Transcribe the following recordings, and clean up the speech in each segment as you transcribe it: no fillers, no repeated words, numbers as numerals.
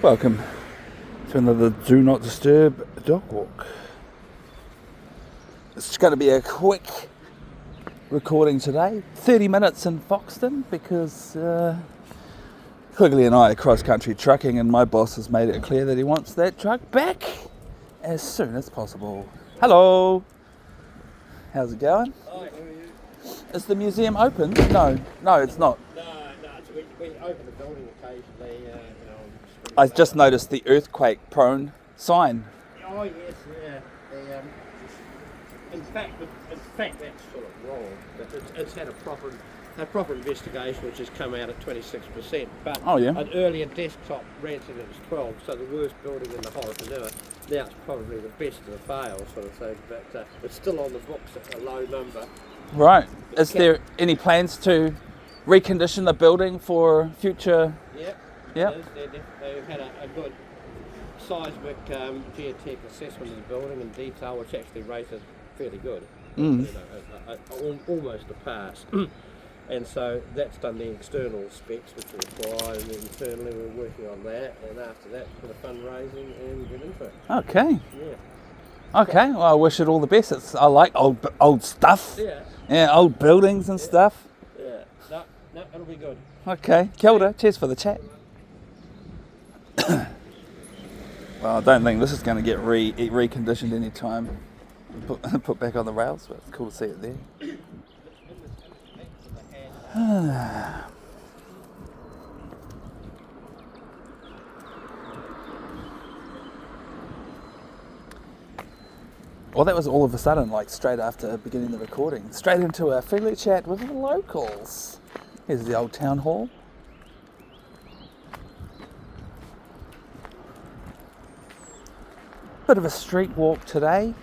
Welcome to another Do Not Disturb dog walk. It's going to be a quick recording today, 30 minutes in Foxton, because Quigley and I are cross-country trucking and my boss has made it clear that he wants that truck back as soon as possible. Hello! How's it going? Hi, how are you? Is the museum open? No, it's not. No, we open the building occasionally, I just noticed the earthquake-prone sign. Oh yes, yeah. In fact, that's sort of wrong. It's had a proper investigation, which has come out at 26%. But an earlier desktop rated it as 12, so the worst building in the whole peninsula. Now it's probably the best of the fails, sort of thing. But it's still on the books at a low number. Right. Is there any plans to recondition the building for future? Yep. They've had a good seismic geotech assessment of the building in detail, which actually rated fairly good. Almost a pass. And so that's done the external specs which are required, and internally we're working on that, and after that a bit of fundraising and get into it. Okay. Yeah. Okay, well I wish it all the best. I like old stuff. Yeah, old buildings and stuff. Yeah. No, it'll be good. Okay, kia ora. Cheers for the chat. Well, I don't think this is going to get reconditioned any time. Put back on the rails, but it's cool to see it there. Well, that was all of a sudden, like straight after beginning the recording. Straight into a friendly chat with the locals. Here's the old town hall. Bit of a street walk today.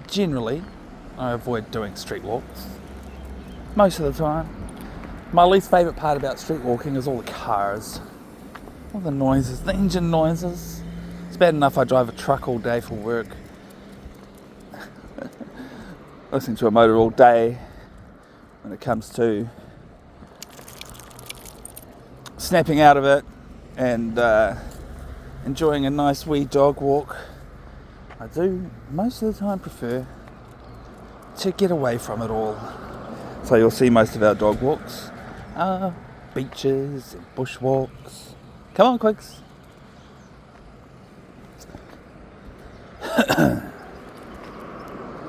Generally, I avoid doing street walks. Most of the time. My least favourite part about street walking is all the cars. All the noises, the engine noises. It's bad enough I drive a truck all day for work. Listening to a motor all day. When it comes to snapping out of it and enjoying a nice wee dog walk, I do most of the time prefer to get away from it all. So you'll see most of our dog walks are beaches and bushwalks. Come on, Quigs.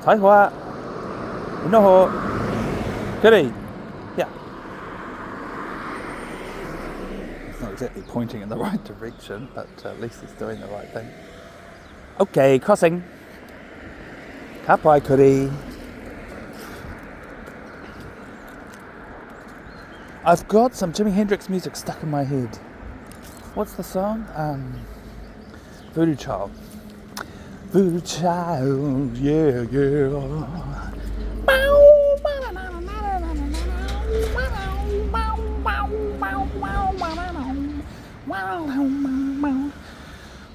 Tai hoa. Inoho. Goody. Yeah. He's not exactly pointing in the right direction, but at least he's doing the right thing. Okay, crossing. Ka pai kuri. I've got some Jimi Hendrix music stuck in my head. What's the song? Voodoo Child. Voodoo Child, yeah.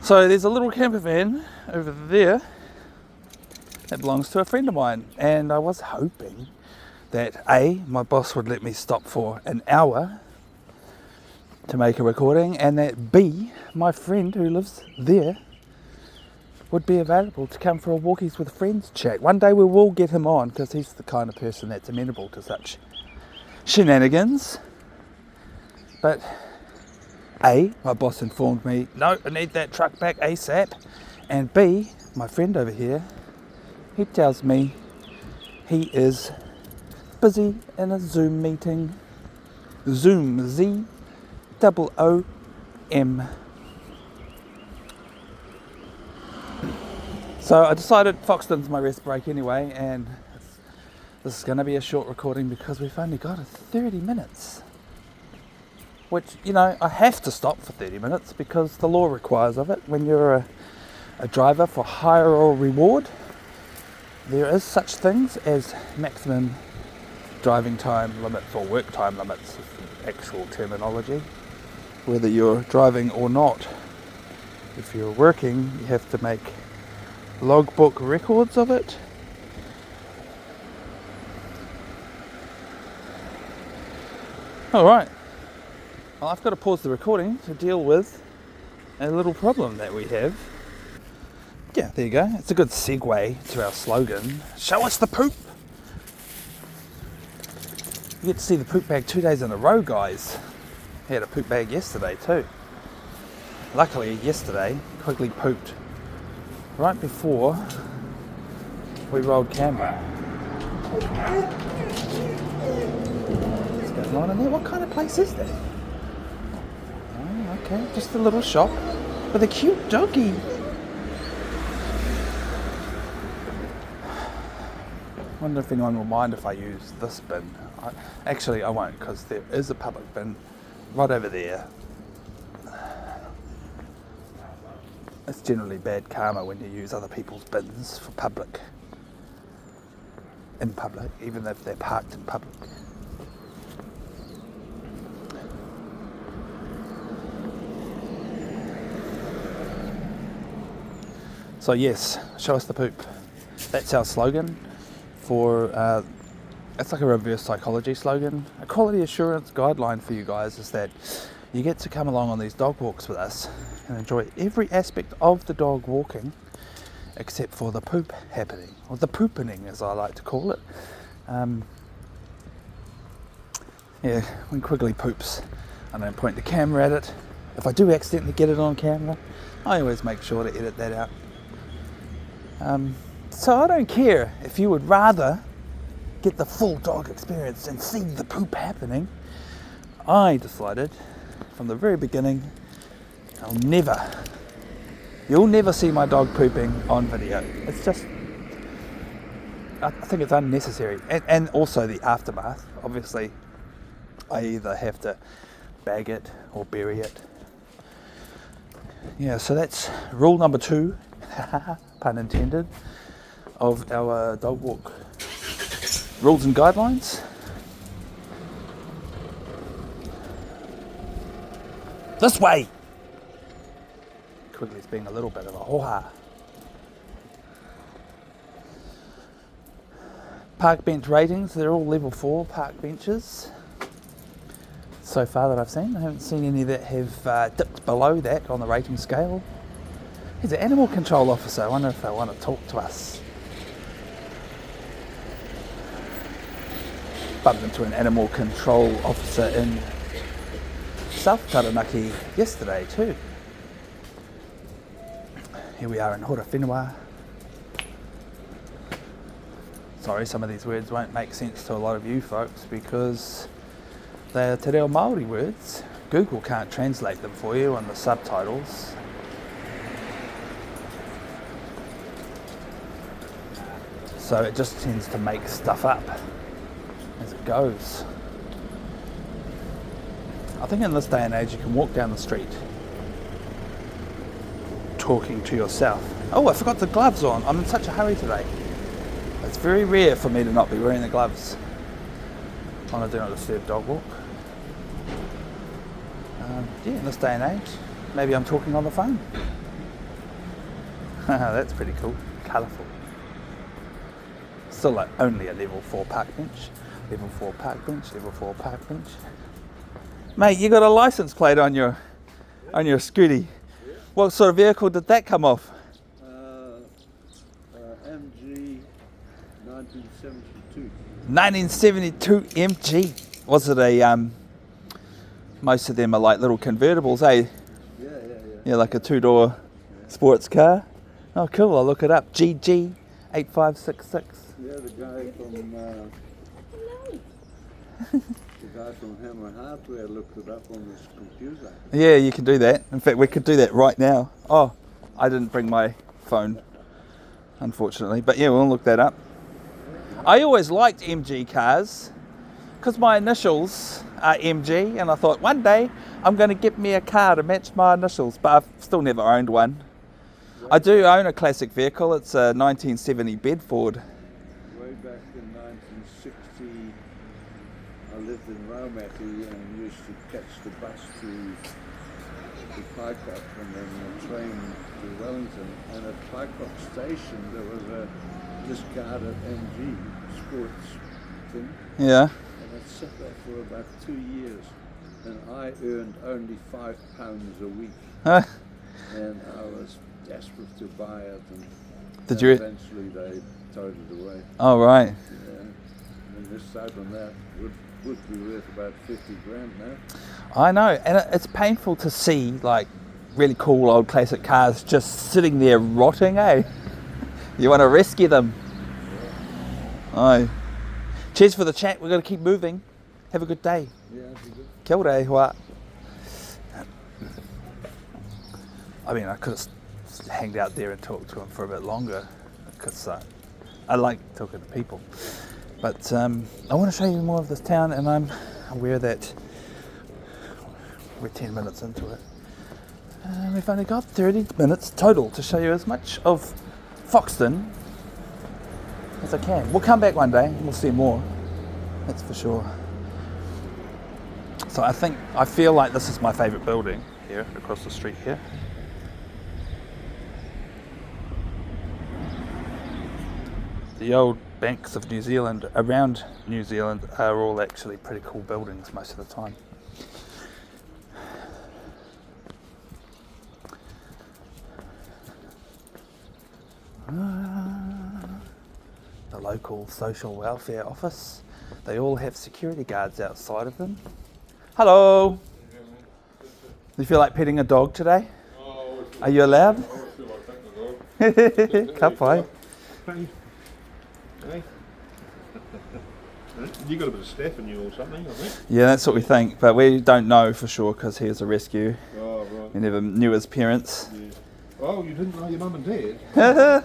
So there's a little camper van over there that belongs to a friend of mine, and I was hoping that A, my boss would let me stop for an hour to make a recording, and that B, my friend who lives there would be available to come for a walkies with friends chat. One day we will get him on, because he's the kind of person that's amenable to such shenanigans. But A, my boss informed me, no, I need that truck back ASAP. And B, my friend over here, he tells me he is busy in a Zoom meeting. Zoom, Z-O-O-M. So I decided Foxton's my rest break anyway, and this is going to be a short recording because we've only got 30 minutes. Which, I have to stop for 30 minutes because the law requires of it. When you're a driver for hire or reward, there is such things as maximum driving time limits, or work time limits is the actual terminology, whether you're driving or not. If you're working, you have to make logbook records of it. Alright, Well, I've got to pause the recording to deal with a little problem that we have. Yeah, there you go. It's a good segue to our slogan, show us the poop. You get to see the poop bag 2 days in a row, guys. I had a poop bag yesterday too. Luckily, yesterday, Quigley pooped right before we rolled camera. What's going on in there? What kind of place is that? Oh, okay, just a little shop with a cute doggy. I wonder if anyone will mind if I use this bin. Actually, I won't, because there is a public bin right over there. It's generally bad karma when you use other people's bins for public. In public, even if they're parked in public. So yes, show us the poop. That's our slogan for, it's like a reverse psychology slogan. A quality assurance guideline for you guys is that you get to come along on these dog walks with us and enjoy every aspect of the dog walking except for the poop happening, or the poopening as I like to call it. Yeah, when Quigley poops, I don't point the camera at it. If I do accidentally get it on camera, I always make sure to edit that out. So I don't care if you would rather get the full dog experience and see the poop happening. I decided from the very beginning, you'll never see my dog pooping on video. It's just, I think it's unnecessary. And also the aftermath. Obviously, I either have to bag it or bury it. Yeah, so that's rule number 2, pun intended, of our dog walk rules and guidelines. This way! Quigley's being a little bit of a ho-ha. Park bench ratings, they're all level 4 park benches. So far that I've seen. I haven't seen any that have dipped below that on the rating scale. He's an animal control officer. I wonder if they want to talk to us. Bumped into an animal control officer in South Taranaki yesterday too. Here we are in Horowhenua. Sorry, some of these words won't make sense to a lot of you folks because they are Te Reo Māori words. Google can't translate them for you on the subtitles. So it just tends to make stuff up as it goes. I think in this day and age you can walk down the street talking to yourself. Oh, I forgot the gloves on. I'm in such a hurry today. It's very rare for me to not be wearing the gloves on a do not disturb dog walk. Yeah, in this day and age, maybe I'm talking on the phone. That's pretty cool. Colourful. Still like only a level 4 park bench. Level 4 park bench, level 4 park bench. Mate, you got a license plate on your scooty. Yeah. What sort of vehicle did that come off? MG 1972. 1972 MG. Was it a most of them are like little convertibles, eh? Yeah, like a 2-door sports car. Oh, cool. I'll look it up. GG 8566. Yeah, the guy from Hammer Hardware looked it up on his computer. Yeah, you can do that. In fact, we could do that right now. Oh, I didn't bring my phone, unfortunately. But yeah, we'll look that up. I always liked MG cars because my initials are MG, and I thought one day I'm going to get me a car to match my initials, but I've still never owned one. I do own a classic vehicle. It's a 1970 Bedford. Way back in 1960, I lived in Raumati and used to catch the bus to Paikop and then the train to Wellington. And at Paikop station there was a discarded MG sports thing. Yeah. And it sat there for about 2 years. and I earned only £5 a week. And I was desperate to buy it, and Did then you? eventually they towed it away. Oh, right. Yeah. And this side on that would be worth about 50 grand now. I know, and it's painful to see like really cool old classic cars just sitting there rotting, eh? You want to rescue them. Aye. Cheers for the chat. We've got to keep moving. Have a good day. Yeah, that'd be good. Kia ora, hoa. I mean, I could have hanged out there and talked to him for a bit longer because I like talking to people. But I want to show you more of this town, and I'm aware that we're 10 minutes into it. We've only got 30 minutes total to show you as much of Foxton as I can. We'll come back one day and we'll see more, that's for sure. So I feel like this is my favourite building here, across the street here. The old banks of New Zealand, around New Zealand, are all actually pretty cool buildings most of the time. The local social welfare office. They all have security guards outside of them. Hello! Do you feel like petting a dog today? Are you allowed? Kapai. Hey. You got a bit of staph in you or something, I think? Yeah, that's what we think, but we don't know for sure because he was a rescue. Oh, right. We never knew his parents. Yeah. Oh, you didn't know your mum and dad?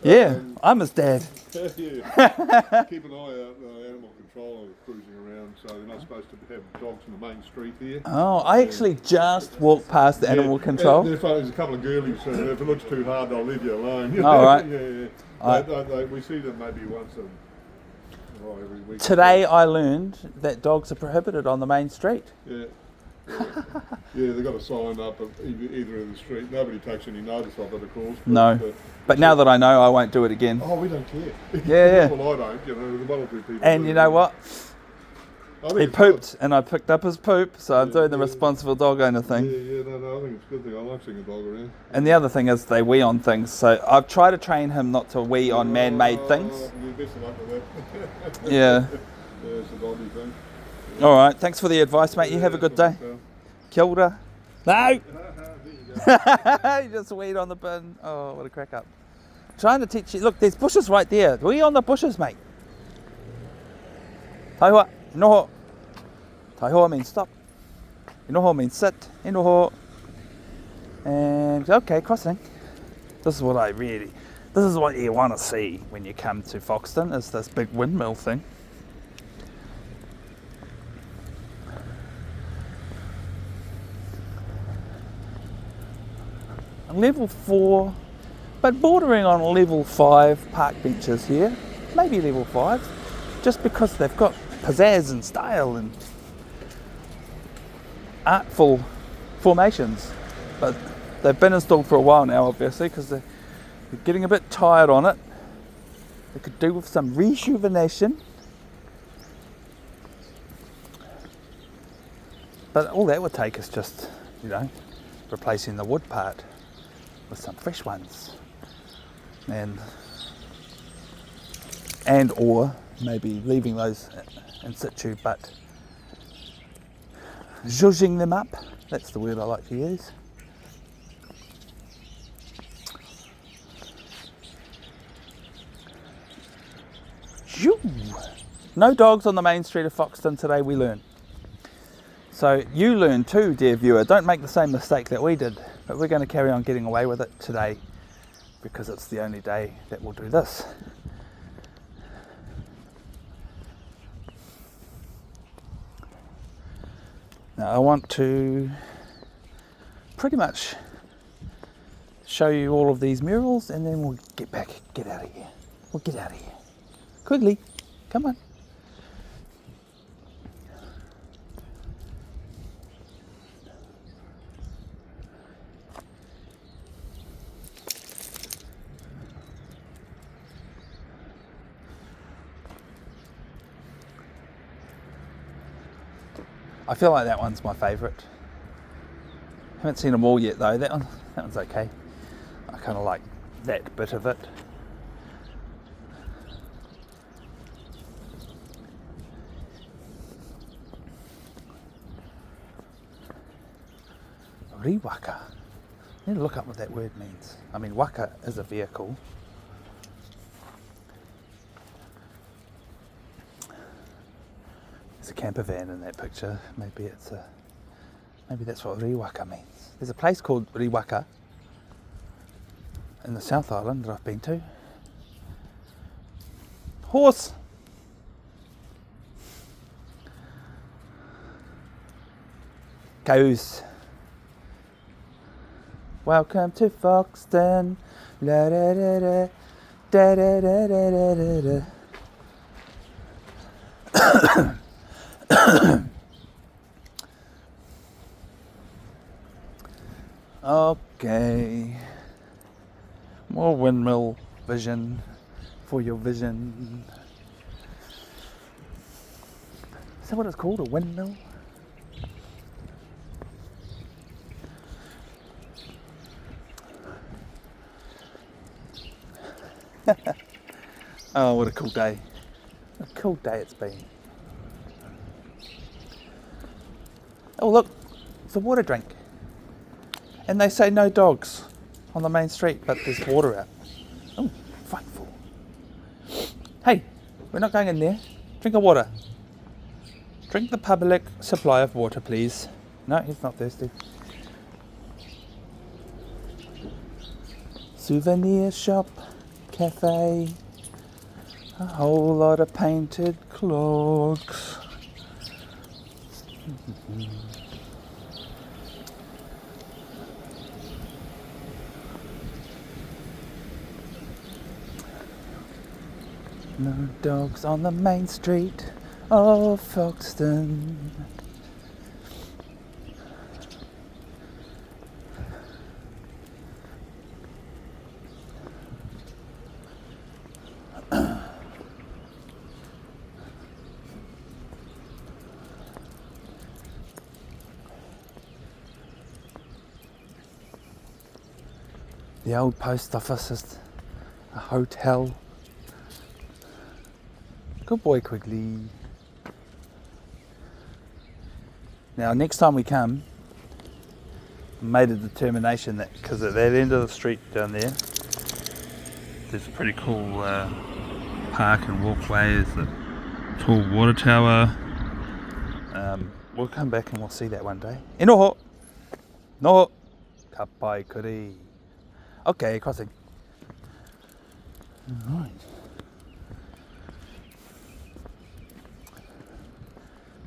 Yeah, I'm his dad. Yeah. Keep an eye out. Animal control are cruising around, so they're not supposed to have dogs in the main street here. Oh, I actually just walked past the animal control. There's a couple of girlies, so if it looks too hard, they'll leave you alone. Oh, right. Yeah. We see them maybe once every week. Today I learned that dogs are prohibited on the main street. Yeah. Yeah, they've got a sign up at either of the street. Nobody takes any notice of it, of course. But now that I know, I won't do it again. Oh, we don't care. Yeah. Well, I don't. You know, one or two people. And you know what? He pooped, good. and I picked up his poop, so I'm doing the responsible dog owner thing. No, I think it's a good thing. I like seeing a dog around. And the other thing is they wee on things, so I've tried to train him not to wee on man-made things. Best of luck with that. Yeah. It's a doggy thing. All right, thanks for the advice, mate. You have a good day. Kia ora. No! You just weed on the bin. Oh, what a crack up. Trying to teach you. Look, there's bushes right there. Wee on the bushes, mate. Taihoa. Inoho. Taihoa means stop. Inoho means sit. Inoho. And, okay, crossing. This is what you want to see when you come to Foxton, is this big windmill thing. Level 4, but bordering on level 5 park benches here, maybe level 5, just because they've got pizzazz and style and artful formations. But they've been installed for a while now, obviously, because they're getting a bit tired on it. They could do with some rejuvenation. But all that would take is just, replacing the wood part with some fresh ones, and or maybe leaving those in situ, but zhuzhing them up, that's the word I like to use. No dogs on the main street of Foxton today, we learn. So you learn too, dear viewer. Don't make the same mistake that we did. But we're going to carry on getting away with it today because it's the only day that we'll do this. Now I want to pretty much show you all of these murals, and then we'll get out of here. We'll get out of here. Quigley, come on. I I feel like that one's my favourite. Haven't seen them all yet though. That one's okay. I kind of like that bit of it. Riwaka. I need to look up what that word means. I mean, waka is a vehicle. There's a camper van in that picture. Maybe that's what Riwaka means. There's a place called Riwaka in the South Island that I've been to. Horse. Cows. Welcome to Foxton. La da da da da da da da da da. Okay. More windmill vision for your vision. Is that what it's called? A windmill? Oh, what a cool day. What a cool day it's been. Oh look, it's a water drink. And they say no dogs on the main street, but there's water out. Oh, frightful. Hey, we're not going in there. Drink of water. Drink the public supply of water, please. No, he's not thirsty. Souvenir shop, cafe, a whole lot of painted clogs. No dogs on the main street of Foxton. The old post office is a hotel. Good boy, Quigley. Now, next time we come, I made a determination that because at that end of the street down there, there's a pretty cool park and walkway. There's a tall water tower. We'll come back and we'll see that one day. E noho! Noho! Kapai kuri. Okay, crossing. Alright.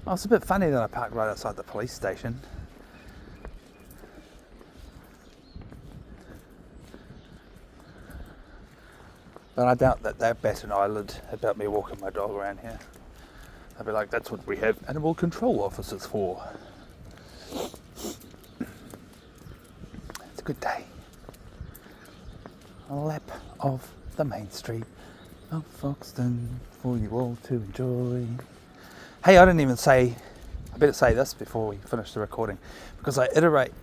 Oh, it's a bit funny that I parked right outside the police station. But I doubt that they'll bat an eyelid about me walking my dog around here. They'll be like, that's what we have animal control officers for. It's a good day. A lap of the main street of Foxton for you all to enjoy. Hey, I didn't even say, I better say this before we finish the recording, because I reiterate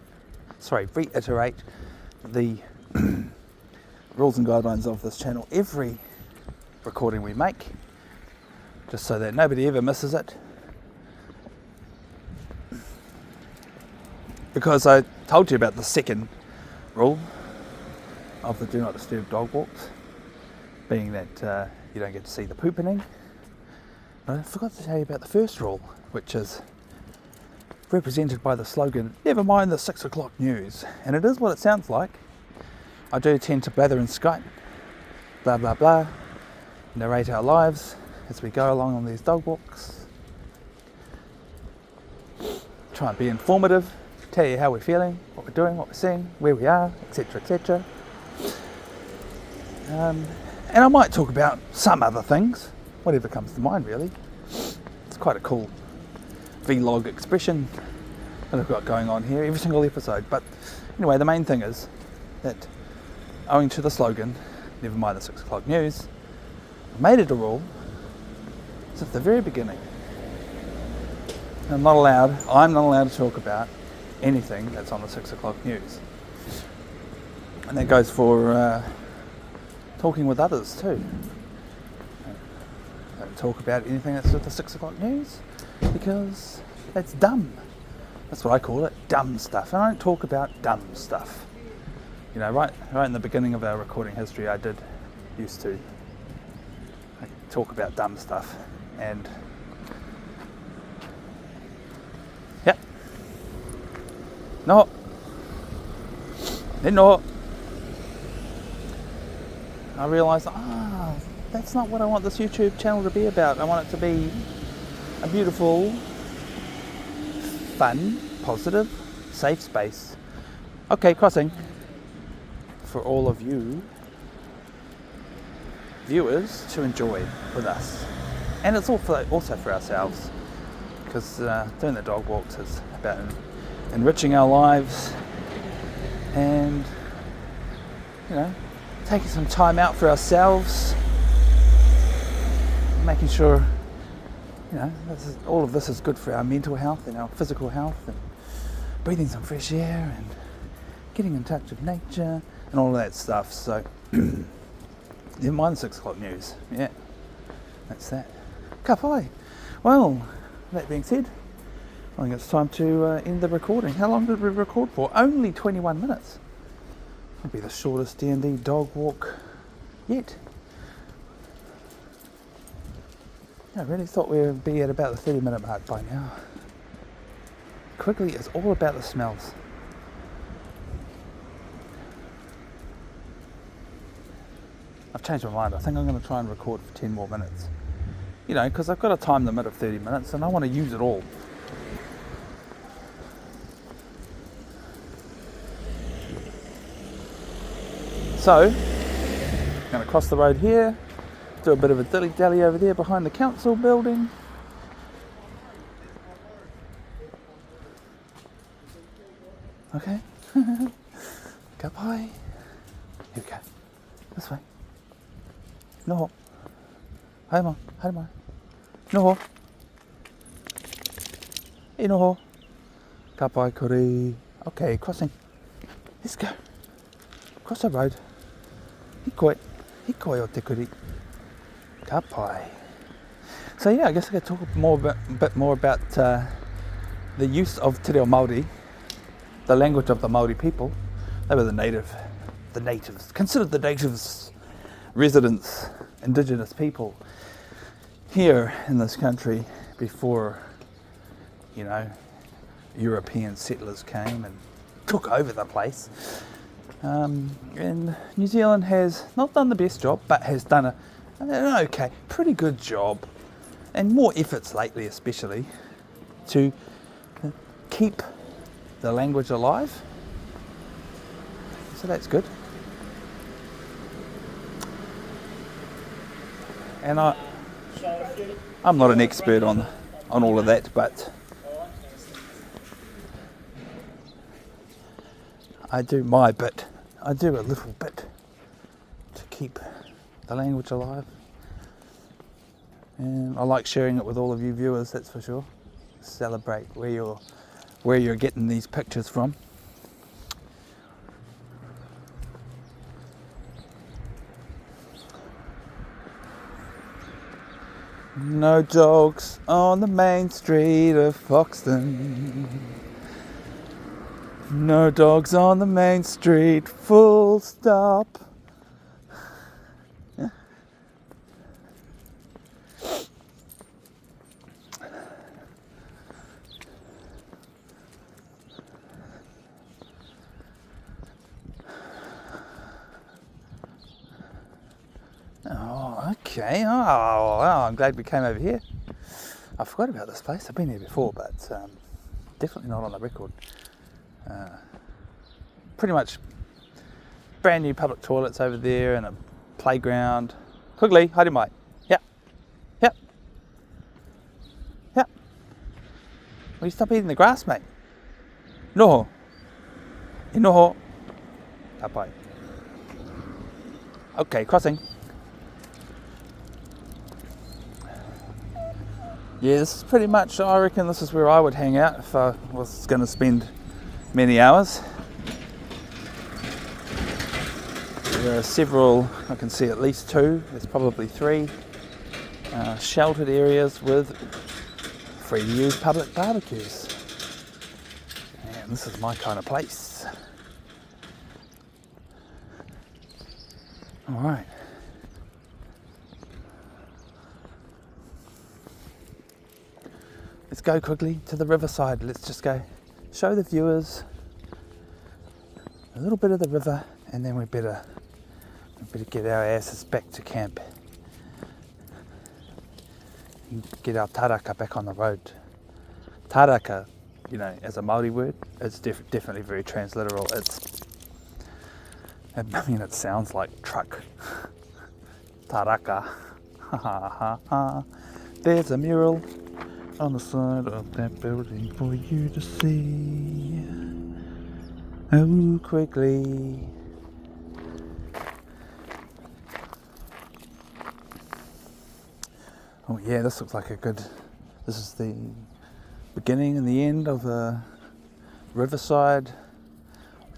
the rules and guidelines of this channel every recording we make, just so that nobody ever misses it. Because I told you about the second rule of the do not disturb dog walks, being that you don't get to see the poopening. But I forgot to tell you about the first rule, which is represented by the slogan, never mind the 6 o'clock news. And it is what it sounds like. I do tend to blather and Skype, blah blah blah, narrate our lives as we go along on these dog walks. Try and be informative, tell you how we're feeling, what we're doing, what we're seeing, where we are, etc, etc. And I might talk about some other things, whatever comes to mind really. It's quite a cool vlog expression that I've got going on here every single episode. But anyway, the main thing is that owing to the slogan, never mind the 6 o'clock news, I made it a rule since the very beginning I'm not allowed to talk about anything that's on the 6 o'clock news. And that goes for talking with others too. I don't talk about anything that's with the 6 o'clock news because that's dumb. That's what I call it, dumb stuff. And I don't talk about dumb stuff. You know, right in the beginning of our recording history, I did used to talk about dumb stuff. And yeah, no, I realised, that's not what I want this YouTube channel to be about. I want it to be a beautiful, fun, positive, safe space. Okay, crossing. For all of you viewers to enjoy with us. And it's also for ourselves, because doing the dog walks is about enriching our lives and, you know, taking some time out for ourselves, making sure, you know, all of this is good for our mental health and our physical health, and breathing some fresh air and getting in touch with nature and all of that stuff. So, never mind the 6 o'clock news. Yeah, that's that. Ka pai. Well, that being said, I think it's time to end the recording. How long did we record for? Only 21 minutes. It'll be the shortest D&D dog walk yet. I really thought we would be at about the 30-minute mark by now. Quigley is all about the smells. I've changed my mind. I think I'm going to try and record for 10 more minutes. You know, because I've got a time limit of 30 minutes and I want to use it all. So, I'm going to cross the road here, do a bit of a dilly-dally over there behind the council building. Okay. Go by. Here we go. This way. No. Hai ma. No. No. Ka pai kore. Okay, crossing. Let's go. Cross the road. Hikoi o te kuri. Ka pai. So yeah, I guess I could talk a bit more about the use of te reo Māori, the language of the Māori people. They were the natives, considered the natives, residents, indigenous people here in this country before, you know, European settlers came and took over the place. And New Zealand has not done the best job, but has done an okay, pretty good job, and more efforts lately especially, to keep the language alive. So that's good. And I'm not an expert on all of that, but I do my bit. I do a little bit to keep the language alive. And I like sharing it with all of you viewers, that's for sure. Celebrate where you're getting these pictures from. No dogs on the main street of Foxton. No dogs on the main street, full stop. Oh, okay. Oh, well, I'm glad we came over here. I forgot about this place. I've been here before, but definitely not on the record. Pretty much brand new public toilets over there and a playground. Quigley, haere mai. Yeah. Yep. Yep. Will you stop eating the grass, mate? Noho. E noho. Ka pai. Okay, crossing. Yeah, this is pretty much, I reckon this is where I would hang out if I was going to spend many hours. There are several, I can see at least 2, there's probably 3 sheltered areas with free to use public barbecues. And this is my kind of place. Alright. Let's go quickly to the riverside. Let's just go show the viewers a little bit of the river, and then we better get our asses back to camp. Get our taraka back on the road. Taraka, you know, as a Māori word, it's definitely very transliteral. It sounds like truck. Taraka. Ha ha ha ha. There's a mural on the side of that building for you to see. Oh, Quigley. Oh yeah, this looks like this is the beginning and the end of the riverside.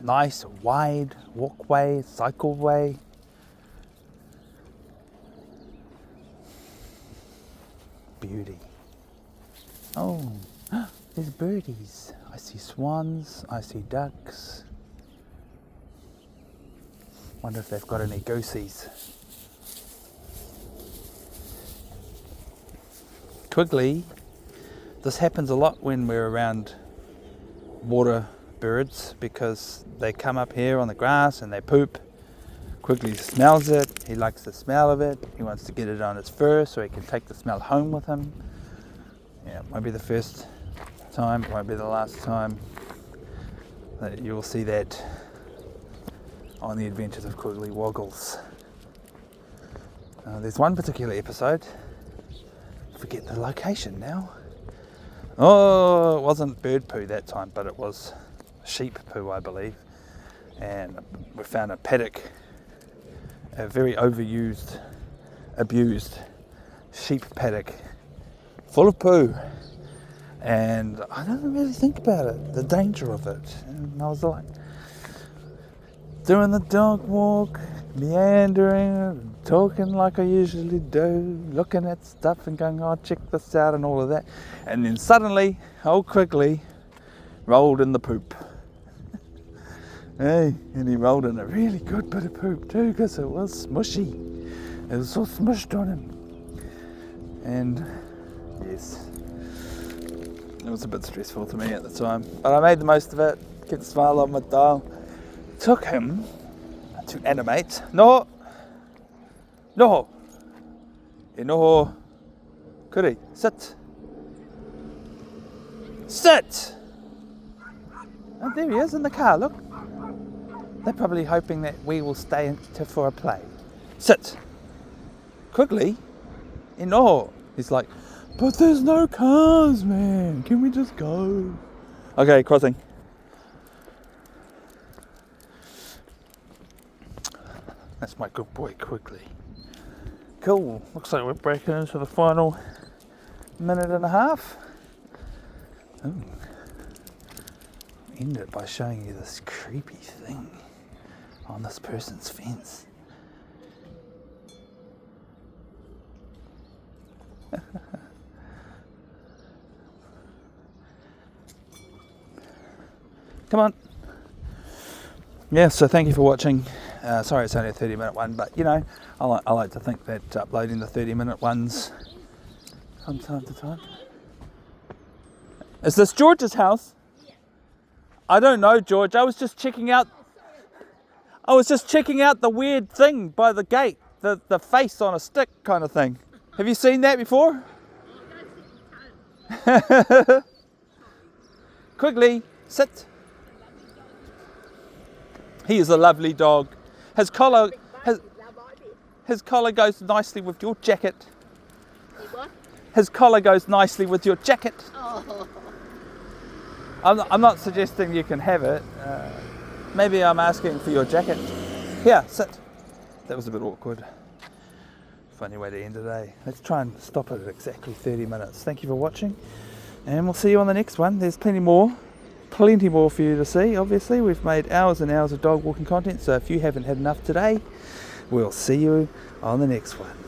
Nice wide walkway, cycleway. Beauty. Oh, there's birdies. I see swans, I see ducks. Wonder if they've got any goosies. Quigley, this happens a lot when we're around water birds because they come up here on the grass and they poop. Quigley smells it, he likes the smell of it, he wants to get it on his fur so he can take the smell home with him. Yeah, it won't be the first time, it won't be the last time that you'll see that on the Adventures of Quigley Woggles. There's one particular episode, forget the location now. Oh, it wasn't bird poo that time, but it was sheep poo, I believe. And we found a paddock, a very overused, abused sheep paddock full of poo. And I didn't really think about it, the danger of it. And I was like, doing the dog walk, meandering, talking like I usually do, looking at stuff and going, oh, check this out and all of that. And then suddenly, old Quigley rolled in the poop. Hey, and he rolled in a really good bit of poop too, because it was smushy. It was all smushed on him. And yes, it was a bit stressful to me at the time, but I made the most of it, kept a smile on my dial. Took him to animate. No, e noho, kuri, sit. Oh, there he is in the car, look. They're probably hoping that we will stay for a play. Sit. Quigley, e noho. He's like, but there's no cars, man. Can we just go? Okay, crossing. That's my good boy, Quigley. Cool. Looks like we're breaking into the final minute and a half. Ooh. End it by showing you this creepy thing on this person's fence. Come on. Yeah, so thank you for watching. Sorry it's only a 30-minute one, but you know, I like to think that uploading the 30-minute ones from time to time. Is this George's house? Yeah. I don't know, George. I was just checking out the weird thing by the gate, the face on a stick kind of thing. Have you seen that before? Quigley, sit. He is a lovely dog. His collar goes nicely with your jacket. What? His collar goes nicely with your jacket. Oh. I'm not suggesting you can have it. Maybe I'm asking for your jacket. Here, sit. That was a bit awkward. Funny way to end the day. Let's try and stop it at exactly 30 minutes. Thank you for watching, and we'll see you on the next one. There's plenty more for you to see. Obviously, we've made hours and hours of dog walking content, so if you haven't had enough today, we'll see you on the next one.